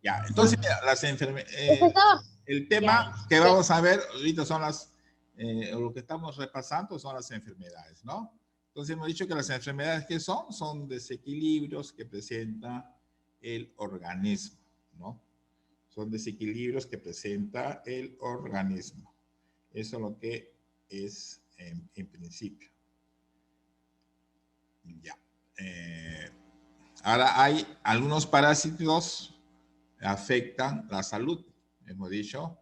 Ya, entonces, mira, Profesor. el tema que vamos a ver ahorita son lo que estamos repasando son las enfermedades, ¿no? Entonces hemos dicho que las enfermedades que son desequilibrios que presenta el organismo, ¿no? Son desequilibrios que presenta el organismo. Eso es lo que es en principio. Ya. Ahora hay algunos parásitos que afectan la salud. Hemos dicho,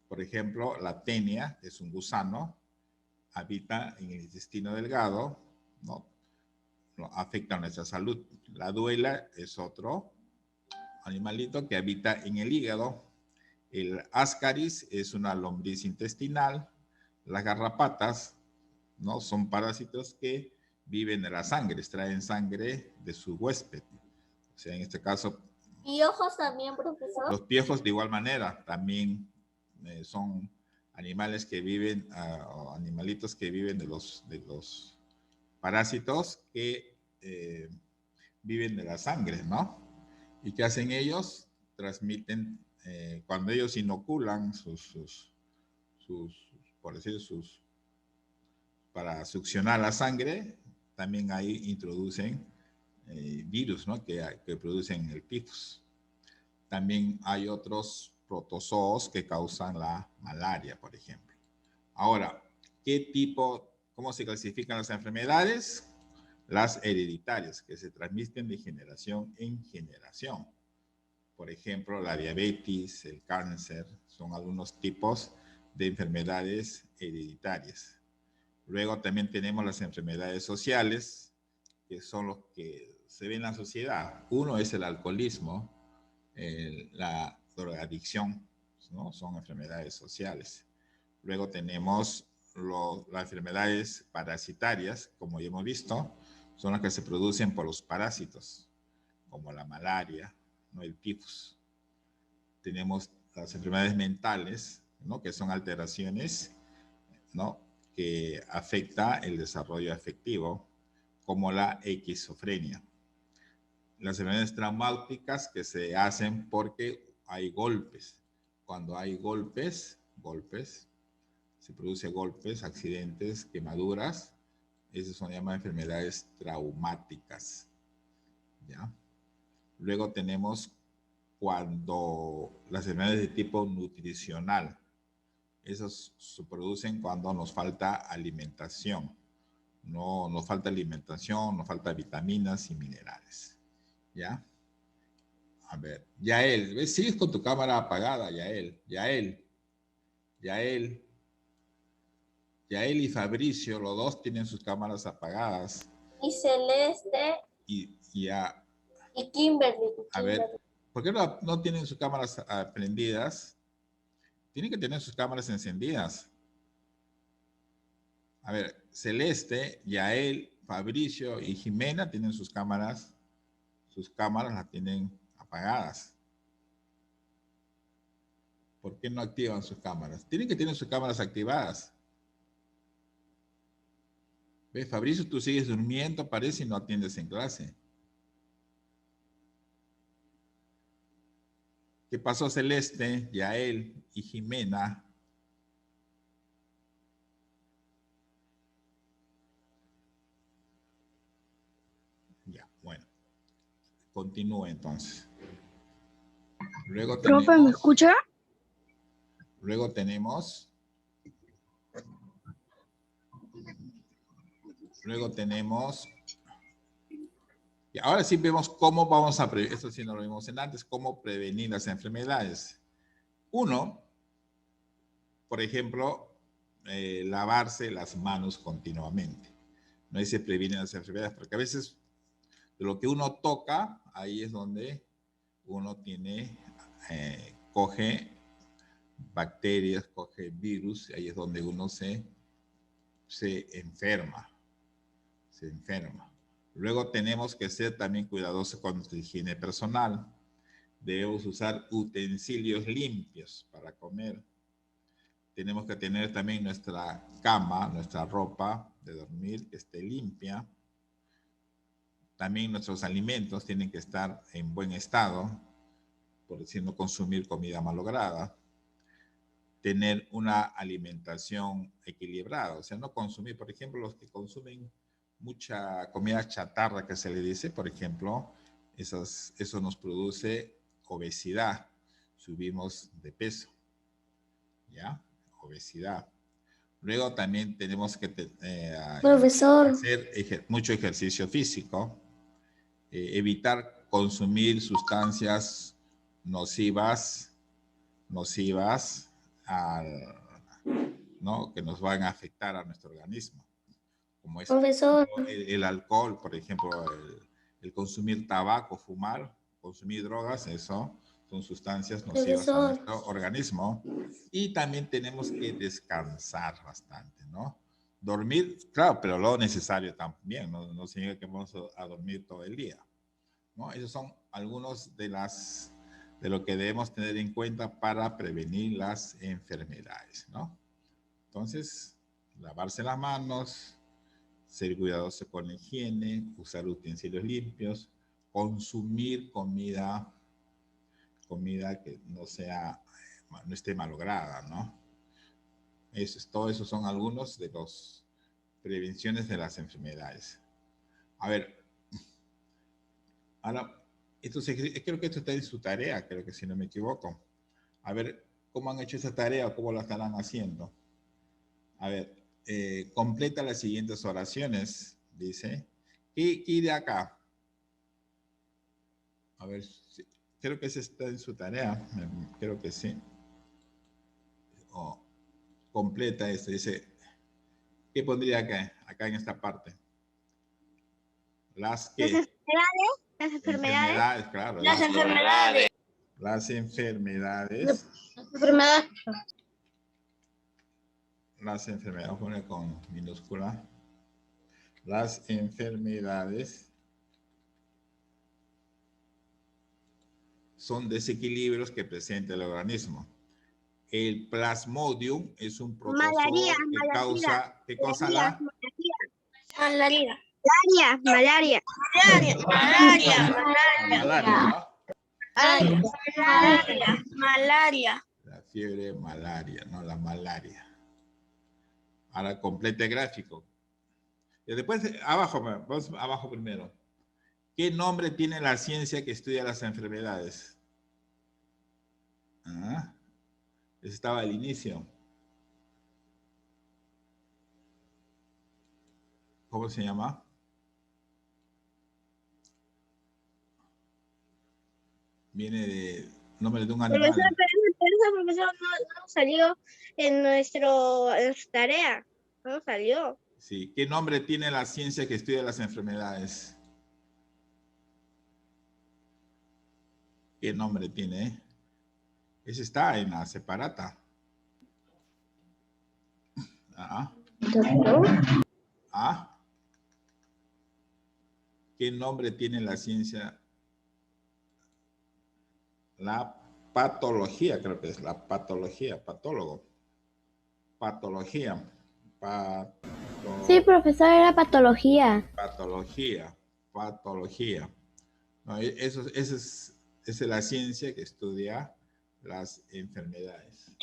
por ejemplo, la tenia, que es un gusano, habita en el intestino delgado, ¿no? Afecta nuestra salud. La duela es otro animalito que habita en el hígado. El ascaris es una lombriz intestinal. Las garrapatas, ¿no? Son parásitos que viven en la sangre, extraen sangre de su huésped. O sea, en este caso... ¿Piojos también, profesor? Los piojos de igual manera también son animales que viven, o animalitos que viven de los parásitos que viven de la sangre, ¿no? ¿Y qué hacen ellos? Transmiten, cuando ellos inoculan por decir, para succionar la sangre, también ahí introducen virus, ¿no? Que producen el tifus. También hay otros protozoos que causan la malaria, por ejemplo. Ahora, cómo se clasifican las enfermedades? Las hereditarias, que se transmiten de generación en generación. Por ejemplo, la diabetes, el cáncer, son algunos tipos de enfermedades hereditarias. Luego también tenemos las enfermedades sociales, que son los que se ven en la sociedad. Uno es el alcoholismo, la drogadicción, ¿no? Son enfermedades sociales. Luego tenemos las enfermedades parasitarias, como ya hemos visto, son las que se producen por los parásitos, como la malaria, ¿no? El tifus. Tenemos las enfermedades mentales, ¿no? Que son alteraciones, ¿no? Que afecta el desarrollo afectivo, como la esquizofrenia. Las enfermedades traumáticas que se hacen porque hay golpes. Cuando hay golpes, se producen golpes, accidentes, quemaduras, esas son llamadas enfermedades traumáticas, ¿ya? Luego tenemos cuando las enfermedades de tipo nutricional, esas se producen cuando nos falta alimentación, no nos falta alimentación, nos falta vitaminas y minerales, ¿ya? A ver, Yael, ¿ves? Sigues con tu cámara apagada, Yael y Fabricio, los dos tienen sus cámaras apagadas. Y Celeste. Y ya. Y Kimberly. A ver, ¿por qué no tienen sus cámaras prendidas? Tienen que tener sus cámaras encendidas. A ver, Celeste, Yael, Fabricio y Jimena tienen sus cámaras las tienen apagadas. ¿Por qué no activan sus cámaras? Tienen que tener sus cámaras activadas. ¿Ves, Fabricio? Tú sigues durmiendo, parece, y no atiendes en clase. ¿Qué pasó, Celeste, Yael y Jimena? Ya, bueno. Continúe entonces. Luego tenemos... Profe, ¿me escucha? Luego tenemos... Y ahora sí vemos cómo vamos a prevenir, esto sí no lo vimos en antes, cómo prevenir las enfermedades. Uno, por ejemplo, lavarse las manos continuamente. No se previenen las enfermedades, porque a veces de lo que uno toca, ahí es donde uno coge bacterias, coge virus, y ahí es donde uno se enferma. Luego tenemos que ser también cuidadosos con nuestra higiene personal. Debemos usar utensilios limpios para comer. Tenemos que tener también nuestra cama, nuestra ropa de dormir que esté limpia. También nuestros alimentos tienen que estar en buen estado. por decir, no consumir comida malograda, tener una alimentación equilibrada, o sea, no consumir, por ejemplo, los que consumen mucha comida chatarra que se le dice, por ejemplo, eso nos produce obesidad, subimos de peso, ¿ya? Obesidad. Luego también tenemos que Profesor. hacer mucho ejercicio físico, evitar consumir sustancias nocivas, ¿no? Que nos van a afectar a nuestro organismo, como es Profesor. el alcohol, por ejemplo, el consumir tabaco, fumar, consumir drogas, eso son sustancias nocivas a nuestro organismo. Y también tenemos que descansar bastante, ¿no? Dormir, claro, pero lo necesario también, no significa que vamos a dormir todo el día, ¿no? Esos son algunos de lo que debemos tener en cuenta para prevenir las enfermedades, ¿no? Entonces, lavarse las manos, ser cuidadoso con la higiene, usar utensilios limpios, consumir comida que no esté malograda, ¿no? Todo eso son algunos de las prevenciones de las enfermedades. A ver, ahora, creo que esto está en su tarea, creo que si no me equivoco. A ver, ¿cómo han hecho esa tarea o cómo la estarán haciendo? A ver, completa las siguientes oraciones, dice. ¿Qué de acá? A ver, creo que ese está en su tarea, creo que sí. Completa esto, dice. ¿Qué pondría acá en esta parte? Las enfermedades, claro. Las enfermedades. Las enfermedades. Las enfermedades, vamos a poner con minúscula. Las enfermedades son desequilibrios que presenta el organismo. El plasmodium es un protozoo que causa, ¿qué cosa? Malaria. Malaria. La fiebre malaria, no la malaria. Ahora complete gráfico. Y después, vamos abajo primero. ¿Qué nombre tiene la ciencia que estudia las enfermedades? Ese estaba al inicio. ¿Cómo se llama? Viene de nombre de un animal. Profesor, no salió en nuestra tarea. No salió. Sí. ¿Qué nombre tiene la ciencia que estudia las enfermedades? ¿Qué nombre tiene? Ese está en la separata. ¿Qué nombre tiene la ciencia? La patología, creo que es la patología, patólogo. Patología. Sí, profesor, era patología. Patología. No, esa es la ciencia que estudia las enfermedades.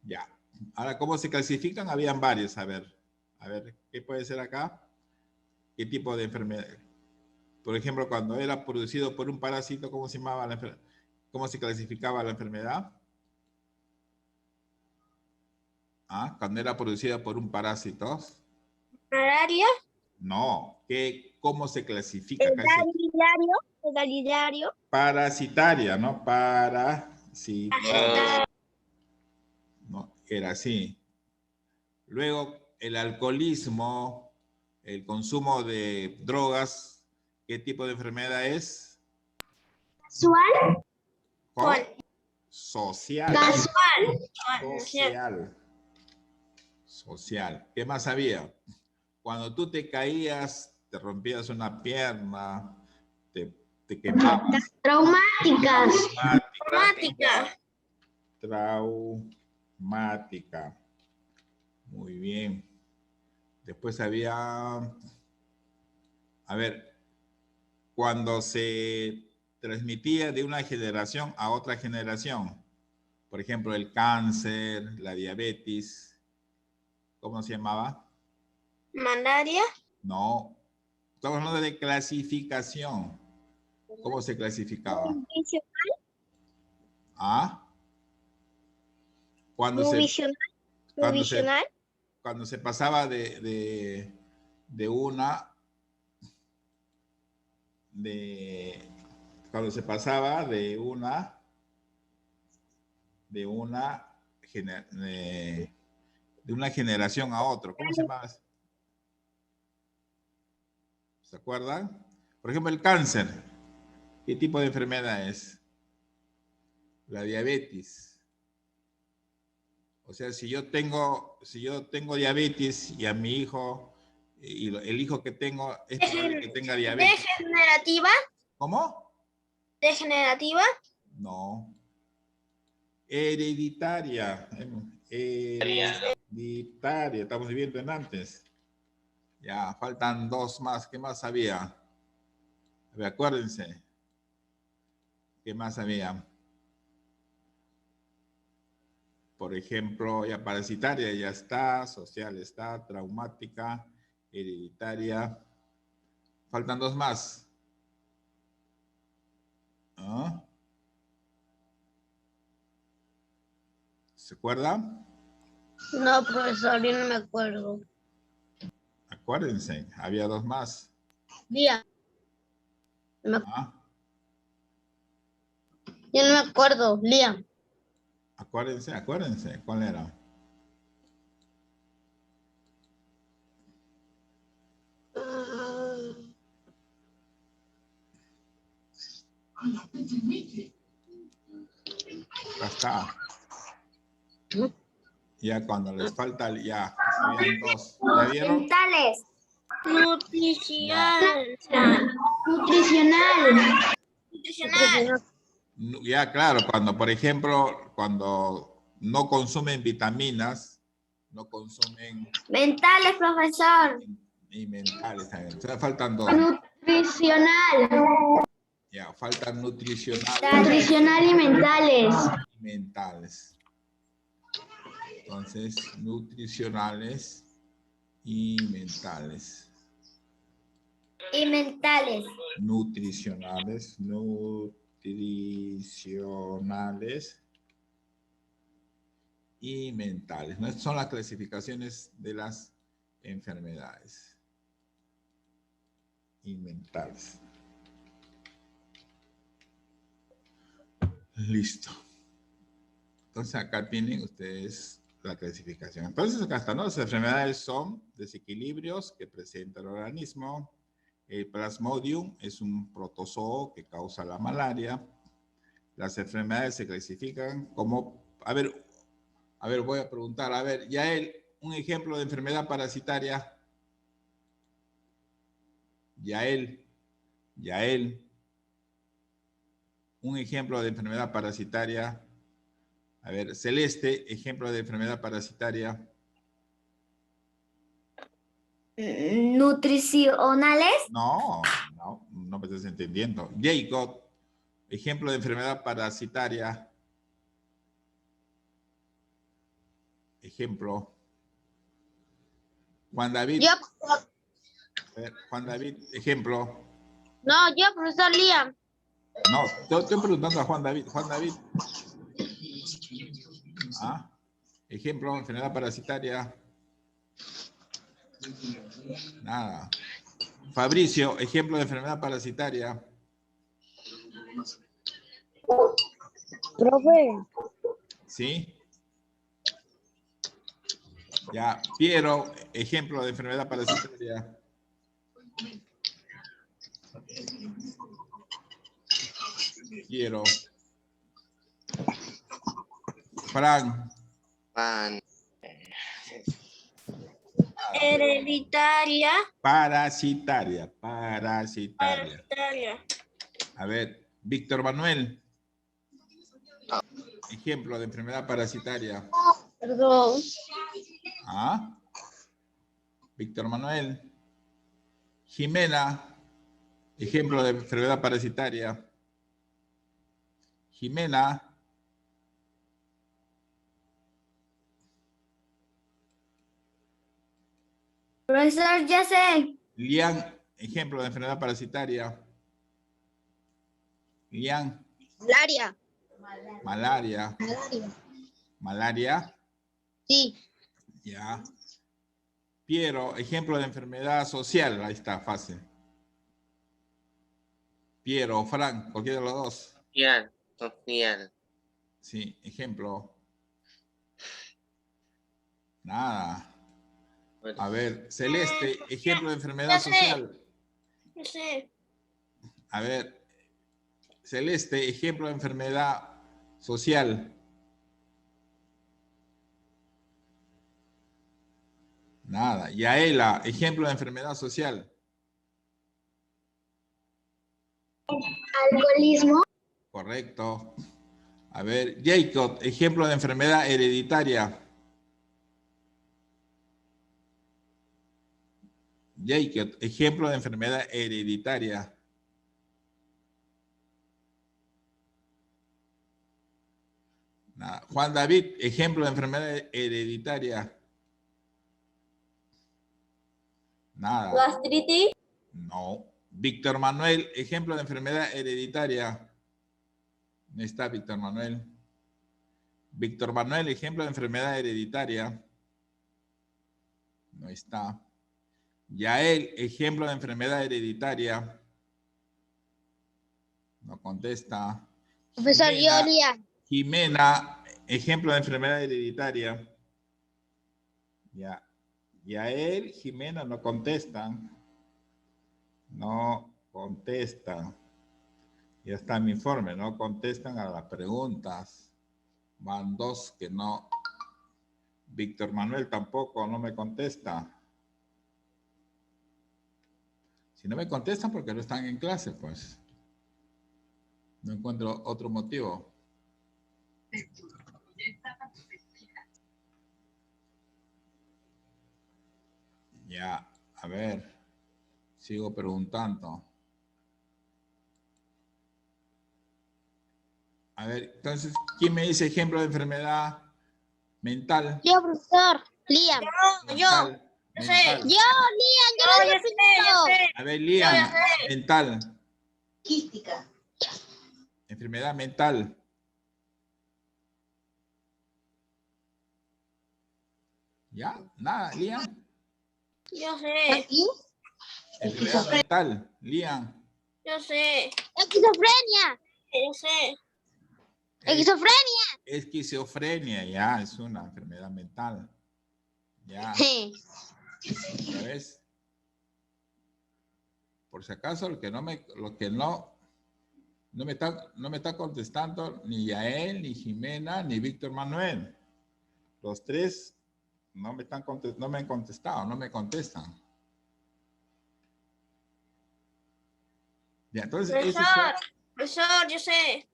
Ya. Ahora, ¿cómo se clasifican? Habían varios. A ver, ¿qué puede ser acá? ¿Qué tipo de enfermedad? Por ejemplo, cuando era producido por un parásito, ¿cómo se llamaba la enfermedad? ¿Cómo se clasificaba la enfermedad? Cuando era producida por un parásito. Malaria. No, ¿cómo se clasifica? Parasitario. Parasitaria, ¿no? Parasitaria. No, era así. Luego, el alcoholismo, el consumo de drogas, ¿qué tipo de enfermedad es? Casual. Social. Social. ¿Qué más había? Cuando tú te caías, te rompías una pierna, te quemabas. Traumáticas. Traumática. Muy bien. Después había, a ver, cuando se transmitía de una generación a otra generación. Por ejemplo, el cáncer, la diabetes. ¿Cómo se llamaba? Malaria. No. Estamos hablando de clasificación. ¿Cómo se clasificaba? ¿Ah? Cuando se pasaba cuando se pasaba de una generación a otra. ¿Cómo se llama? ¿Se acuerdan? Por ejemplo, el cáncer. ¿Qué tipo de enfermedad es? La diabetes. O sea, si yo tengo diabetes y a mi hijo, y el hijo que tengo es probable que tenga diabetes. ¿Degenerativa? ¿Cómo? ¿Degenerativa? No. Hereditaria. Hereditaria. Estamos viviendo en antes. Ya, faltan dos más. ¿Qué más había? A ver, acuérdense. ¿Qué más había? Por ejemplo, ya parasitaria ya está, social está, traumática, hereditaria. Faltan dos más. ¿Ah? ¿Se acuerdan? No, profesor, yo no me acuerdo. Acuérdense, había dos más. Día. ¿Ah? Yo no me acuerdo, Liam. Acuérdense, ¿cuál era? Acá está. Ya cuando les falta, ya, habían dos. ¿Ya vieron? Mentales. Nutricional. Ya, claro, cuando, por ejemplo, cuando no consumen vitaminas, no consumen... Mentales, profesor. Y mentales también. O sea, faltan dos. Nutricional. Ya, faltan nutricionales. Nutricional y mentales. Y mentales. Entonces, nutricionales y mentales. Y mentales. Nutricionales y mentales. ¿No? Estas son las clasificaciones de las enfermedades. Y mentales. Listo. Entonces acá tienen ustedes la clasificación. Entonces acá está, ¿no? Las enfermedades son desequilibrios que presenta el organismo. El Plasmodium es un protozoo que causa la malaria. Las enfermedades se clasifican como... A ver, voy a preguntar. A ver, Yael, un ejemplo de enfermedad parasitaria. Yael. Un ejemplo de enfermedad parasitaria. A ver, Celeste, ejemplo de enfermedad parasitaria. Nutricionales. No me estás entendiendo. Jacob, ejemplo de enfermedad parasitaria. Ejemplo. Juan David. Yo. A ver, Juan David, ejemplo. No, yo, profesor Liam. No, estoy preguntando a Juan David. Juan David. ¿Ah? Ejemplo, enfermedad parasitaria. Nada. Fabricio, ejemplo de enfermedad parasitaria. Profe. ¿Sí? Ya. Piero, ejemplo de enfermedad parasitaria. Piero. Fran. Hereditaria. Parasitaria. Parasitaria. A ver, Víctor Manuel. Ejemplo de enfermedad parasitaria. Perdón. ¿Ah? Víctor Manuel. Jimena. Ejemplo de enfermedad parasitaria. Jimena. Profesor, ya sé. Lian, ejemplo de enfermedad parasitaria. Lian, Malaria. malaria. Malaria, Sí. ya. Piero, ejemplo de enfermedad social. Ahí está, fácil. Piero o Frank, cualquiera de los dos. Social. Sí, ejemplo. Nada. A ver, Celeste, ejemplo de enfermedad social. Ya sé. A ver, Celeste, ejemplo de enfermedad social. Nada. Yaela, ejemplo de enfermedad social. Alcoholismo. Correcto. A ver, Jacob, ejemplo de enfermedad hereditaria. Jacob, ejemplo de enfermedad hereditaria. Nada. Juan David, ejemplo de enfermedad hereditaria. Nada. Gastritis. No. Víctor Manuel, ejemplo de enfermedad hereditaria. ¿Dónde está Víctor Manuel? Víctor Manuel, ejemplo de enfermedad hereditaria. No está. Yael, ejemplo de enfermedad hereditaria. No contesta. Profesor, yo, Liam. Jimena, ejemplo de enfermedad hereditaria. Ya. Yael, Jimena no contestan. No contestan. Ya está mi informe, no contestan a las preguntas. Van dos que no. Víctor Manuel tampoco, no me contesta. Si no me contestan porque no están en clase, pues. No encuentro otro motivo. Ya, a ver. Sigo preguntando. A ver, entonces, ¿quién me dice ejemplo de enfermedad mental? Yo, profesor. Liam. Mental. Mental. Yo, Liam, yo lo dije primero. A ver, Liam, mental. Quística. Enfermedad mental. ¿Ya? Nada, Liam. Yo sé. ¿Aquí? Enfermedad mental, Liam. Yo sé. Esquizofrenia. Yo sé. Esquizofrenia. Esquizofrenia, ya, es una enfermedad mental. Ya, Sí. ¿ya ves? Por si acaso, lo que no me está contestando ni Yael, ni Jimena, ni Víctor Manuel. Los tres no me han contestado, no me contestan. Ya, entonces, Profesor, yo sé.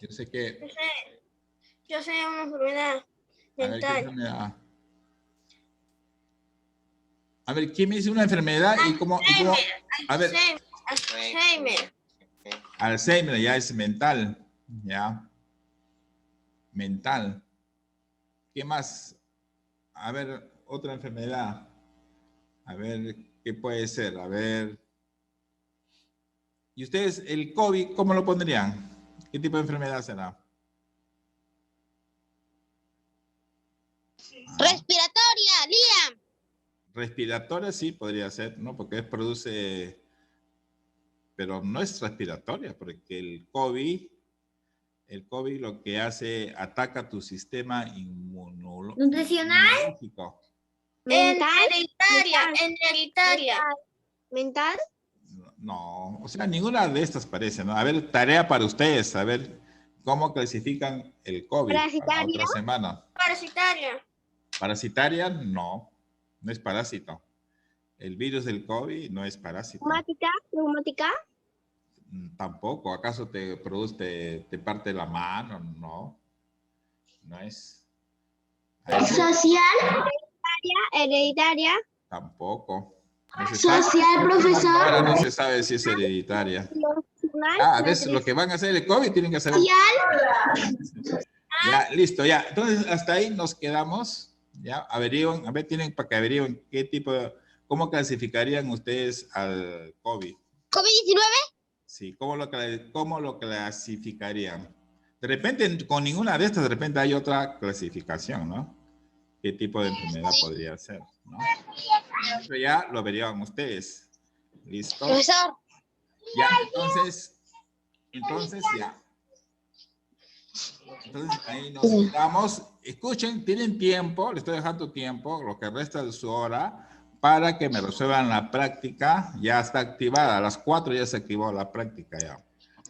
yo sé que. Yo sé una enfermedad A ver, ¿qué mental. enfermedad? A ver, ¿quién me dice una enfermedad y cómo? A ver, Alzheimer. Alzheimer ya es mental, ya. Mental. ¿Qué más? A ver, otra enfermedad. A ver, ¿qué puede ser? A ver. ¿Y ustedes el COVID cómo lo pondrían? ¿Qué tipo de enfermedad será? Respiratoria, Liam. Respiratoria sí podría ser, ¿no? Porque produce, pero no es respiratoria, porque el COVID lo que hace, ataca tu sistema ¿Nutricional? inmunológico. Hereditaria. Mental. No, o sea, ninguna de estas parece, ¿no? A ver, tarea para ustedes, a ver cómo clasifican el COVID para Parasitario. otra semana. Parasitaria. Parasitaria, no es parásito. El virus del COVID no es parásito. Reumática. Tampoco. ¿Acaso te produce, te parte la mano? No. No es. Social. Hereditaria. Tampoco. No se Social, sabe. profesor. Ahora no se sabe si es hereditaria. A veces lo que van a hacer el COVID tienen que hacer. Ya, listo, ya. Entonces, hasta ahí nos quedamos. Ya, averigüen, a ver, tienen para que averigüen qué tipo de, cómo clasificarían ustedes al COVID. ¿COVID-19? Sí, cómo lo clasificarían. De repente, con ninguna de estas, de repente hay otra clasificación, ¿no? ¿Qué tipo de enfermedad podría ser, ¿no? Pero ya lo averiguan ustedes. ¿Listo? Profesor. Ya, entonces ya. Entonces ahí nos quedamos. Escuchen, tienen tiempo, les estoy dejando tiempo, lo que resta de su hora, para que me resuelvan la práctica. Ya está activada, a las 4 ya se activó la práctica ya.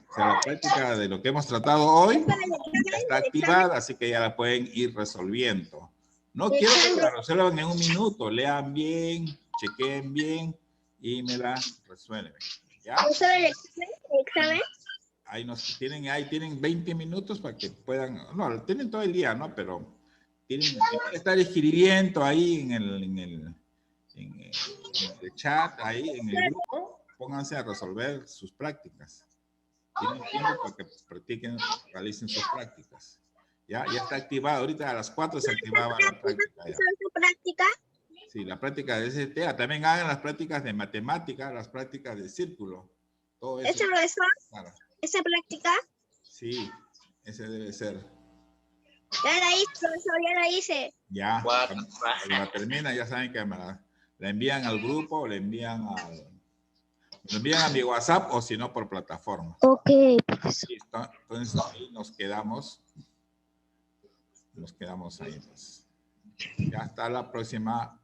O sea, la práctica de lo que hemos tratado hoy ya está activada, así que ya la pueden ir resolviendo. No quiero que la resuelvan en un minuto, lean bien, chequeen bien y me la resuelven. ¿Ya? ¿El examen? Ahí tienen 20 minutos para que puedan, no, tienen todo el día, ¿no? Pero tienen que estar escribiendo ahí en el chat, ahí en el grupo, pónganse a resolver sus prácticas. Tienen tiempo para que practiquen, realicen sus prácticas. Ya está activada, ahorita a las 4 se activaba la práctica. Ya. ¿Su práctica? Sí, la práctica de STA. También hagan las prácticas de matemática, las prácticas de círculo. Todo eso. ¿Ese profesor? Claro. ¿Esa práctica? Sí, ese debe ser. Ya la hice, profesor, ya la hice. Ya, cuando la termina, ya saben que la envían al grupo o le envían a mi WhatsApp o si no por plataforma. Ok. Listo. Entonces ahí nos quedamos. Nos quedamos ahí. Pues. Ya hasta la próxima.